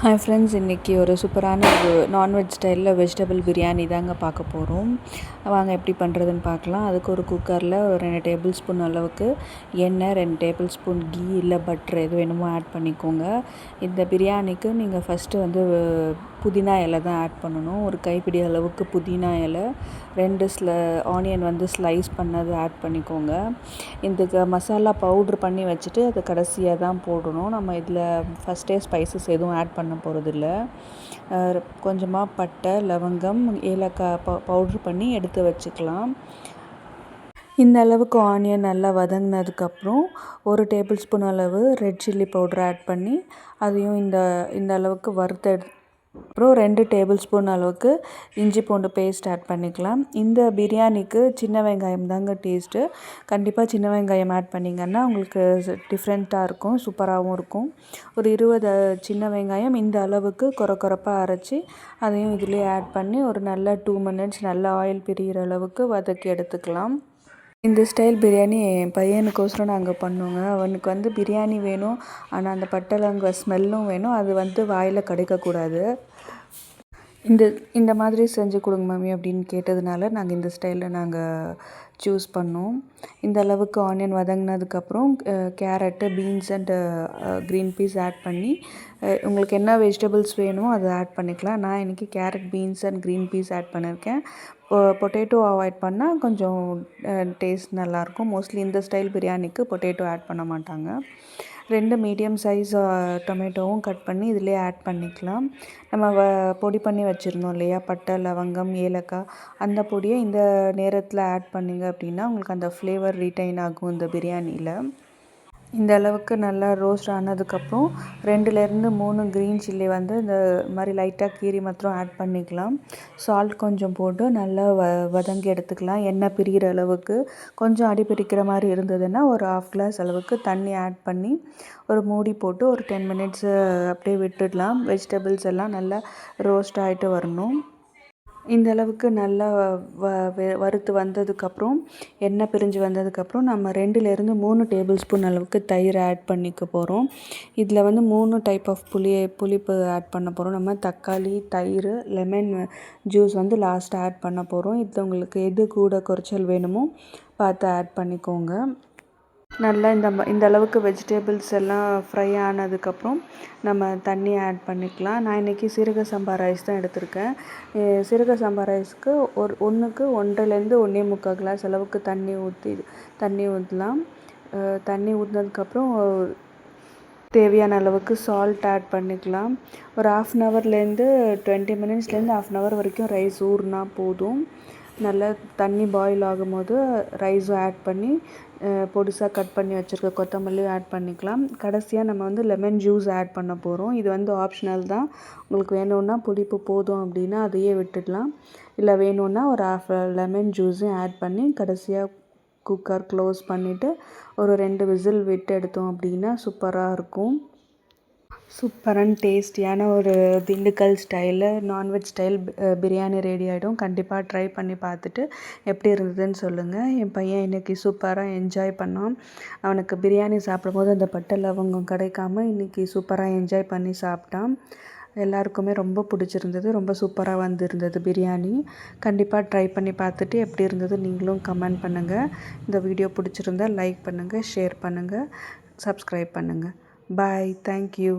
Hi friends, இன்றைக்கி ஒரு சூப்பரான நான்வெஜ் ஸ்டைலில் வெஜிடபிள் பிரியாணி தாங்க பார்க்க போகிறோம். வாங்க எப்படி பண்ணுறதுன்னு பார்க்கலாம். அதுக்கு ஒரு குக்கரில் ஒரு 2 டேபிள் ஸ்பூன் அளவுக்கு எண்ணெய், 2 டேபிள் ஸ்பூன் கீ இல்லை பட்டர் எது வேணுமோ ஆட் பண்ணிக்கோங்க. இந்த பிரியாணிக்கு நீங்கள் ஃபஸ்ட்டு புதினா இலை தான் ஆட் பண்ணணும். ஒரு கைப்பிடி அளவுக்கு புதினா இலை, 2 ஆனியன் ஸ்லைஸ் பண்ணது ஆட் பண்ணிக்கோங்க. இதுக்கு மசாலா பவுட்ரு பண்ணி வச்சுட்டு அது கடைசியாக தான் போடணும். நம்ம இதில் ஃபஸ்ட்டே ஸ்பைசஸ் எதுவும் ஆட் பண்ண போகிறதில்ல. கொஞ்சமாக பட்டை, லவங்கம், ஏலக்காய் பவுட்ரு பண்ணி எடுத்து வச்சுக்கலாம். இந்த அளவுக்கு ஆனியன் நல்லா வதங்கினதுக்கப்புறம் 1 டேபிள் ஸ்பூன் அளவு ரெட் சில்லி பவுட்ரு ஆட் பண்ணி அதையும் இந்த அளவுக்கு அப்புறம் 2 டேபிள் ஸ்பூன் அளவுக்கு இஞ்சி பூண்டு பேஸ்ட் ஆட் பண்ணிக்கலாம். இந்த பிரியாணிக்கு சின்ன வெங்காயம் தாங்க டேஸ்ட்டு. கண்டிப்பாக சின்ன வெங்காயம் ஆட் பண்ணிங்கன்னா உங்களுக்கு டிஃப்ரெண்ட்டாக இருக்கும், சூப்பராகவும் இருக்கும். ஒரு 20 சின்ன வெங்காயம் இந்த அளவுக்கு கொரப்பாக அரைச்சி அதையும் இதிலே ஆட் பண்ணி ஒரு நல்ல 2 மினிட்ஸ் நல்லா ஆயில் பிரிகிற அளவுக்கு வதக்கி எடுத்துக்கலாம். இந்த ஸ்டைல் பிரியாணி என் பையனுக்கோசரம் நாங்கள் பண்ணோங்க. அவனுக்கு பிரியாணி வேணும், ஆனால் அந்த பட்டை லவங்க ஸ்மெல்லும் வேணும். அது வாயில் கிடைக்கக்கூடாது. இந்த மாதிரி செஞ்சு கொடுங்க மம்மி அப்படின்னு கேட்டதுனால நாங்கள் இந்த ஸ்டைலில் சூஸ் பண்ணோம். இந்த அளவுக்கு ஆனியன் வதங்கினதுக்கப்புறம் carrot, beans and green peas add பண்ணி உங்களுக்கு என்ன வெஜிடபிள்ஸ் வேணுமோ அதை ஆட் பண்ணிக்கலாம். நான் இன்றைக்கி carrot, beans and green peas add பண்ணியிருக்கேன். பொட்டேட்டோ அவாய்ட் பண்ணால் கொஞ்சம் டேஸ்ட் நல்லாயிருக்கும். மோஸ்ட்லி இந்த ஸ்டைல் பிரியாணிக்கு பொட்டேட்டோ ஆட் பண்ண மாட்டாங்க. 2 மீடியம் சைஸ் டொமேட்டோவும் கட் பண்ணி இதிலே ஆட் பண்ணிக்கலாம். நம்ம பொடி பண்ணி வச்சுருந்தோம் இல்லையா, பட்டை, லவங்கம், ஏலக்காய், அந்த பொடியை இந்த நேரத்தில் ஆட் பண்ணிங்க அப்படின்னா உங்களுக்கு அந்த ஃப்ளேவர் ரீட்டைன் ஆகும் இந்த பிரியாணியில். இந்த அளவுக்கு நல்லா ரோஸ்ட் ஆனதுக்கப்புறம் 2லேருந்து 3 க்ரீன் சில்லி இந்த மாதிரி லைட்டாக கீரி மாத்திரம் ஆட் பண்ணிக்கலாம். சால்ட் கொஞ்சம் போட்டு நல்லா வதங்கி எடுத்துக்கலாம். எண்ணெய் பிரிகிற அளவுக்கு. கொஞ்சம் அடி பிடிக்கிற மாதிரி இருந்ததுன்னா ஒரு 1/2 கிளாஸ் அளவுக்கு தண்ணி ஆட் பண்ணி ஒரு மூடி போட்டு ஒரு 10 மினிட்ஸு அப்படியே விட்டுடலாம். வெஜிடபிள்ஸ் எல்லாம் நல்லா ரோஸ்ட் ஆகிட்டு வரணும். இந்த அளவுக்கு நல்லா வறுத்து வந்ததுக்கப்புறம் எண்ணெய் பிரிஞ்சு வந்ததுக்கப்புறம் நம்ம 2லேருந்து 3 டேபிள் ஸ்பூன் அளவுக்கு தயிர் ஆட் பண்ணிக்க போகிறோம். இதில் 3 டைப் ஆஃப் புளிப்பு ஆட் பண்ண போகிறோம். நம்ம தக்காளி, தயிர், லெமன் ஜூஸ் லாஸ்ட்டாக ஆட் பண்ண போகிறோம். இது உங்களுக்கு எது கூட குறைச்சல் வேணுமோ பார்த்து ஆட் பண்ணிக்கோங்க. நல்லா இந்த அளவுக்கு வெஜிடபிள்ஸ் எல்லாம் ஃப்ரை ஆனதுக்கப்புறம் நம்ம தண்ணி ஆட் பண்ணிக்கலாம். நான் இன்றைக்கி சீரக சம்பா ரைஸ் தான் எடுத்திருக்கேன். சீரக சம்பா ரைஸ்க்கு ஒன்றுக்கு 1.5லேருந்து 1.25 கிளாஸ் அளவுக்கு தண்ணி ஊற்றலாம். தண்ணி ஊற்றினதுக்கப்புறம் தேவையான அளவுக்கு சால்ட் ஆட் பண்ணிக்கலாம். ஒரு 1/2 ஹவர்லேருந்து 20 மினிட்ஸ்லேருந்து 1/2 ஹவர் வரைக்கும் ரைஸ் ஊறினா போதும். நல்லா தண்ணி பாயில் ஆகும்போது ரைஸும் ஆட் பண்ணி பொடிசாக கட் பண்ணி வச்சுருக்க கொத்தமல்லியும் ஆட் பண்ணிக்கலாம். கடைசியாக நம்ம லெமன் ஜூஸ் ஆட் பண்ண போகிறோம். இது ஆப்ஷனல் தான். உங்களுக்கு வேணும்னா புளிப்பு போதும் அப்படின்னா அதையே விட்டுடலாம். இல்லை வேணும்னா ஒரு 1/2 லெமன் ஜூஸையும் ஆட் பண்ணி கடைசியாக குக்கர் க்ளோஸ் பண்ணிவிட்டு ஒரு 2 விசில் விட்டு எடுத்தோம் அப்படின்னா சூப்பராக இருக்கும். சூப்பரான டேஸ்டியான ஒரு திண்டுக்கல் ஸ்டைலில் நான்வெஜ் ஸ்டைல் பிரியாணி ரெடி ஆகிடும். கண்டிப்பாக ட்ரை பண்ணி பார்த்துட்டு எப்படி இருந்ததுன்னு சொல்லுங்கள். என் பையன் இன்றைக்கி சூப்பராக என்ஜாய் பண்ணான். அவனுக்கு பிரியாணி சாப்பிடும்போது அந்த பட்டை லவங்கம் கிடைக்காம இன்றைக்கி சூப்பராக என்ஜாய் பண்ணி சாப்பிட்டான். எல்லாருக்குமே ரொம்ப பிடிச்சிருந்தது. ரொம்ப சூப்பராக வந்திருந்தது பிரியாணி. கண்டிப்பாக ட்ரை பண்ணி பார்த்துட்டு எப்படி இருந்தது நீங்களும் கமெண்ட் பண்ணுங்கள். இந்த வீடியோ பிடிச்சிருந்தால் லைக் பண்ணுங்கள், ஷேர் பண்ணுங்கள், சப்ஸ்கிரைப் பண்ணுங்கள். பாய். தேங்க்யூ.